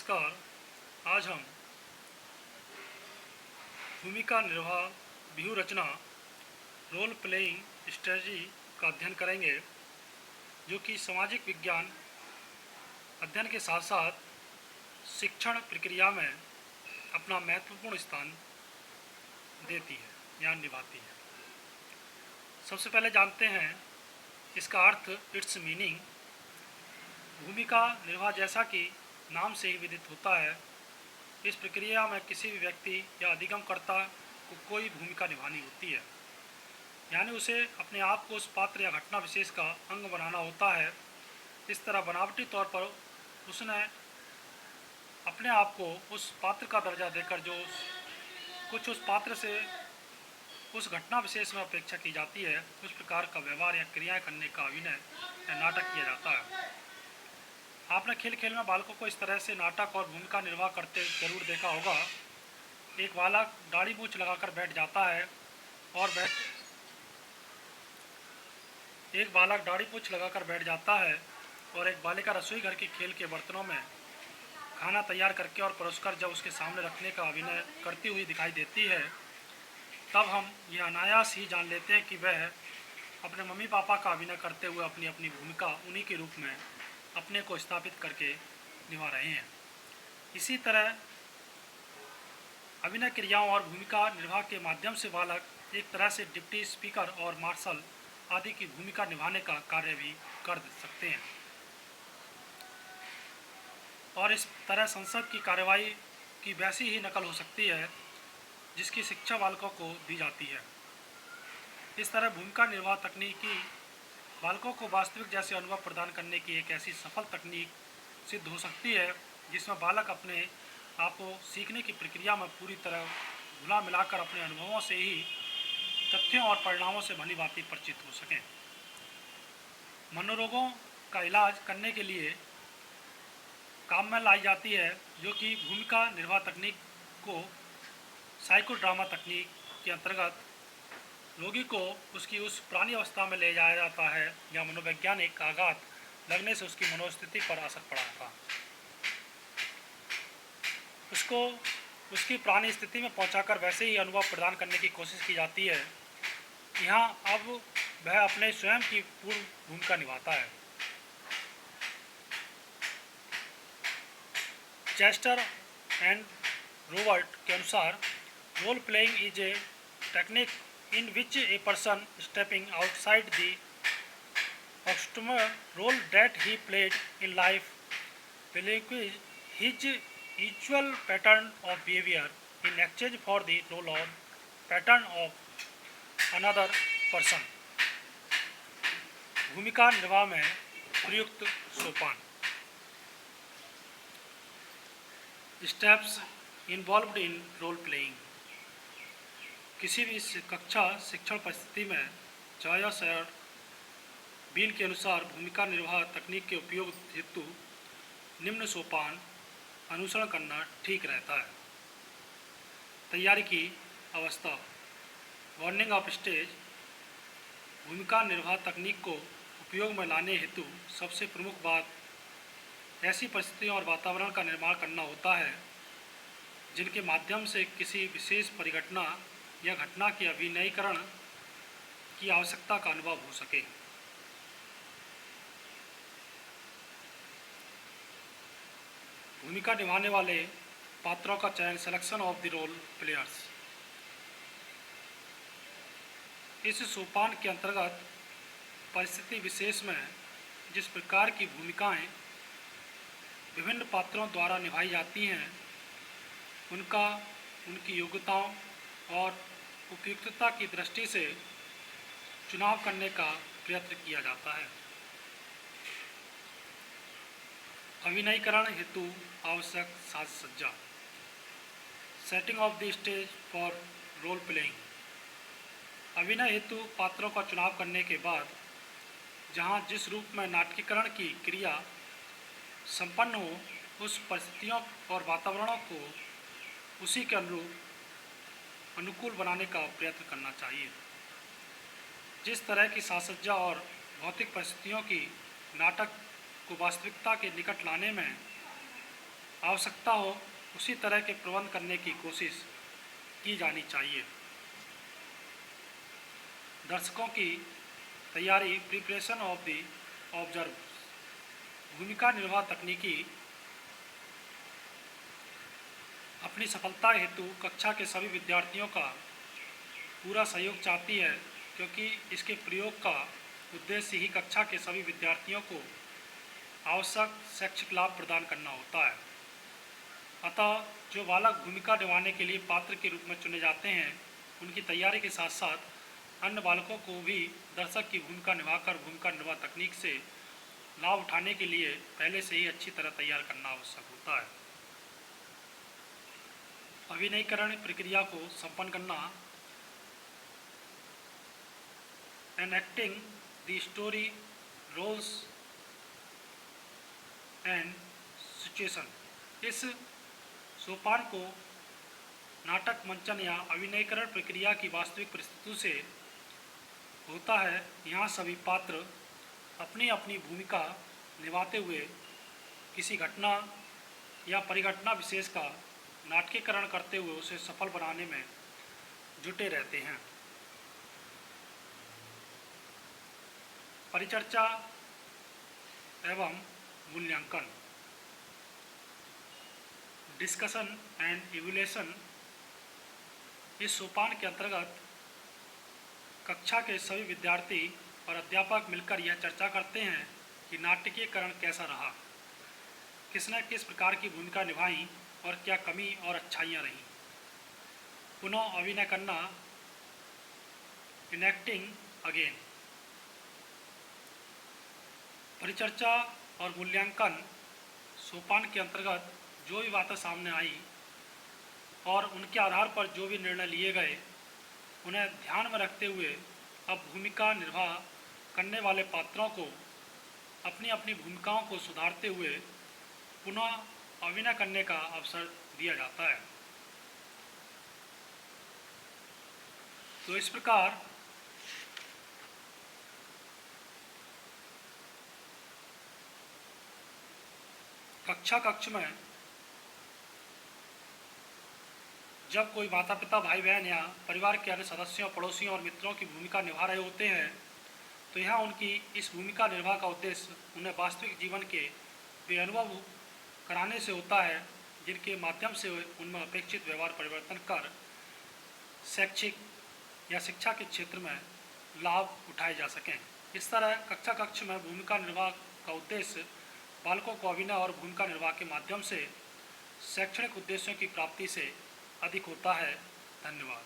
नमस्कार। आज हम भूमिका निर्वाह, व्यूह रचना, रोल प्लेइंग स्ट्रेटजी का अध्ययन करेंगे, जो कि सामाजिक विज्ञान अध्ययन के साथ साथ शिक्षण प्रक्रिया में अपना महत्वपूर्ण स्थान देती है या निभाती है। सबसे पहले जानते हैं इसका अर्थ, इट्स मीनिंग। भूमिका निर्वाह जैसा कि नाम से ही विदित होता है, इस प्रक्रिया में किसी भी व्यक्ति या अधिगमकर्ता को कोई भूमिका निभानी होती है, यानी उसे अपने आप को उस पात्र या घटना विशेष का अंग बनाना होता है। इस तरह बनावटी तौर पर उसने अपने आप को उस पात्र का दर्जा देकर जो कुछ उस पात्र से उस घटना विशेष में अपेक्षा की जाती है, उस प्रकार का व्यवहार या क्रियाएं करने का अभिनय या नाटक किया जाता है। आपने खेल खेल में बालकों को इस तरह से नाटक और भूमिका निर्वाह करते जरूर देखा होगा। एक बालक दाढ़ी मूछ लगाकर बैठ जाता है और एक बालिका रसोई घर के खेल के बर्तनों में खाना तैयार करके और परोसकर जब उसके सामने रखने का अभिनय करती हुई दिखाई देती है, तब हम यह अनायास ही जान लेते हैं कि वह अपने मम्मी पापा का अभिनय करते हुए अपनी अपनी भूमिका उन्हीं के रूप में अपने को स्थापित करके निभा रहे हैं। इसी तरह अभिनय क्रियाओं और भूमिका निर्वाह के माध्यम से बालक एक तरह से डिप्टी स्पीकर और मार्शल आदि की भूमिका निभाने का कार्य भी कर सकते हैं, और इस तरह संसद की कार्यवाही की वैसी ही नकल हो सकती है जिसकी शिक्षा बालकों को दी जाती है। इस तरह भूमिका निर्वाह तकनीकी बालकों को वास्तविक जैसे अनुभव प्रदान करने की एक ऐसी सफल तकनीक सिद्ध हो सकती है जिसमें बालक अपने आप को सीखने की प्रक्रिया में पूरी तरह घुला मिलाकर अपने अनुभवों से ही तथ्यों और परिणामों से भली भांति परिचित हो सकें। मनोरोगों का इलाज करने के लिए काम में लाई जाती है, जो कि भूमिका निर्वाह तकनीक को साइकोड्रामा तकनीक के अंतर्गत रोगी को उसकी उस पुरानी अवस्था में ले जाया जाता है या मनोवैज्ञानिक आघात लगने से उसकी मनोस्थिति पर असर पड़ा था, उसको उसकी पुरानी स्थिति में पहुंचाकर वैसे ही अनुभव प्रदान करने की कोशिश की जाती है। यहाँ अब वह अपने स्वयं की पूर्ण भूमिका निभाता है। चेस्टर एंड रोबर्ट के अनुसार role playing is a technique in which a person stepping outside the customer role that he played in life relinquishes his usual pattern of behavior in exchange for the role or pattern of another person। भूमिका निर्वाह में प्रयुक्त सोपान, steps involved in role playing. किसी भी कक्षा शिक्षण परिस्थिति में जॉयस बीन के अनुसार भूमिका निर्वाह तकनीक के उपयोग हेतु निम्न सोपान अनुसरण करना ठीक रहता है। तैयारी की अवस्था, वार्निंग ऑफ स्टेज। भूमिका निर्वाह तकनीक को उपयोग में लाने हेतु सबसे प्रमुख बात ऐसी परिस्थितियों और वातावरण का निर्माण करना होता है जिनके माध्यम से किसी विशेष परिघटना या घटना के अभिनयीकरण की आवश्यकता का अनुभव हो सके। भूमिका निभाने वाले पात्रों का चयन, selection of the role players. इस सोपान के अंतर्गत परिस्थिति विशेष में जिस प्रकार की भूमिकाएं विभिन्न पात्रों द्वारा निभाई जाती हैं, उनकी योग्यताओं और उपयुक्तता की दृष्टि से चुनाव करने का प्रयत्न किया जाता है। अभिनयीकरण हेतु आवश्यक साज सज्जा, setting of the stage for role playing. अभिनय हेतु पात्रों का चुनाव करने के बाद जहां जिस रूप में नाट्यीकरण की क्रिया संपन्न हो, उस परिस्थितियों और वातावरणों को उसी के अनुकूल बनाने का प्रयत्न करना चाहिए। जिस तरह की साजसज्जा और भौतिक परिस्थितियों की नाटक को वास्तविकता के निकट लाने में आवश्यकता हो उसी तरह के प्रबंध करने की कोशिश की जानी चाहिए। दर्शकों की तैयारी, प्रिपरेशन ऑफ द ऑब्जर्व, भूमिका निर्वाह तकनीकी अपनी सफलता हेतु कक्षा के सभी विद्यार्थियों का पूरा सहयोग चाहती है, क्योंकि इसके प्रयोग का उद्देश्य ही कक्षा के सभी विद्यार्थियों को आवश्यक शैक्षिक लाभ प्रदान करना होता है। अतः जो बालक भूमिका निभाने के लिए पात्र के रूप में चुने जाते हैं, उनकी तैयारी के साथ साथ अन्य बालकों को भी दर्शक की भूमिका निभाकर भूमिका निर्वाह तकनीक से लाभ उठाने के लिए पहले से ही अच्छी तरह तैयार करना आवश्यक होता है। अभिनयकरण प्रक्रिया को संपन्न करना, enacting the story, roles and situation. इस सोपान को नाटक मंचन या अभिनयकरण प्रक्रिया की वास्तविक परिस्थितियों से होता है। यहाँ सभी पात्र अपनी अपनी भूमिका निभाते हुए किसी घटना या परिघटना विशेष का नाटकीकरण करते हुए उसे सफल बनाने में जुटे रहते हैं। परिचर्चा एवं मूल्यांकन, डिस्कशन एंड इवैल्यूएशन। इस सोपान के अंतर्गत कक्षा के सभी विद्यार्थी और अध्यापक मिलकर यह चर्चा करते हैं कि नाटकीकरण कैसा रहा, किसने किस प्रकार की भूमिका निभाई और क्या कमी और अच्छाइयाँ रहीं। पुनः अभिनय करना, इनएक्टिंग अगेन। परिचर्चा और मूल्यांकन सोपान के अंतर्गत जो भी बातें सामने आई और उनके आधार पर जो भी निर्णय लिए गए, उन्हें ध्यान में रखते हुए अब भूमिका निर्वाह करने वाले पात्रों को अपनी अपनी भूमिकाओं को सुधारते हुए पुनः अभिनय करने का अवसर दिया जाता है। तो इस प्रकार कक्ष में जब कोई माता पिता, भाई बहन या परिवार के अन्य सदस्यों, पड़ोसियों और मित्रों की भूमिका निभा रहे होते हैं, तो यहाँ उनकी इस भूमिका निर्वाह का उद्देश्य उन्हें वास्तविक जीवन के वे अनुभव कराने से होता है, जिनके माध्यम से उनमें अपेक्षित व्यवहार परिवर्तन कर शैक्षिक या शिक्षा के क्षेत्र में लाभ उठाए जा सकें। इस तरह कक्ष में भूमिका निर्वाह का उद्देश्य बालकों को अभिनय और भूमिका निर्वाह के माध्यम से शैक्षणिक उद्देश्यों की प्राप्ति से अधिक होता है। धन्यवाद।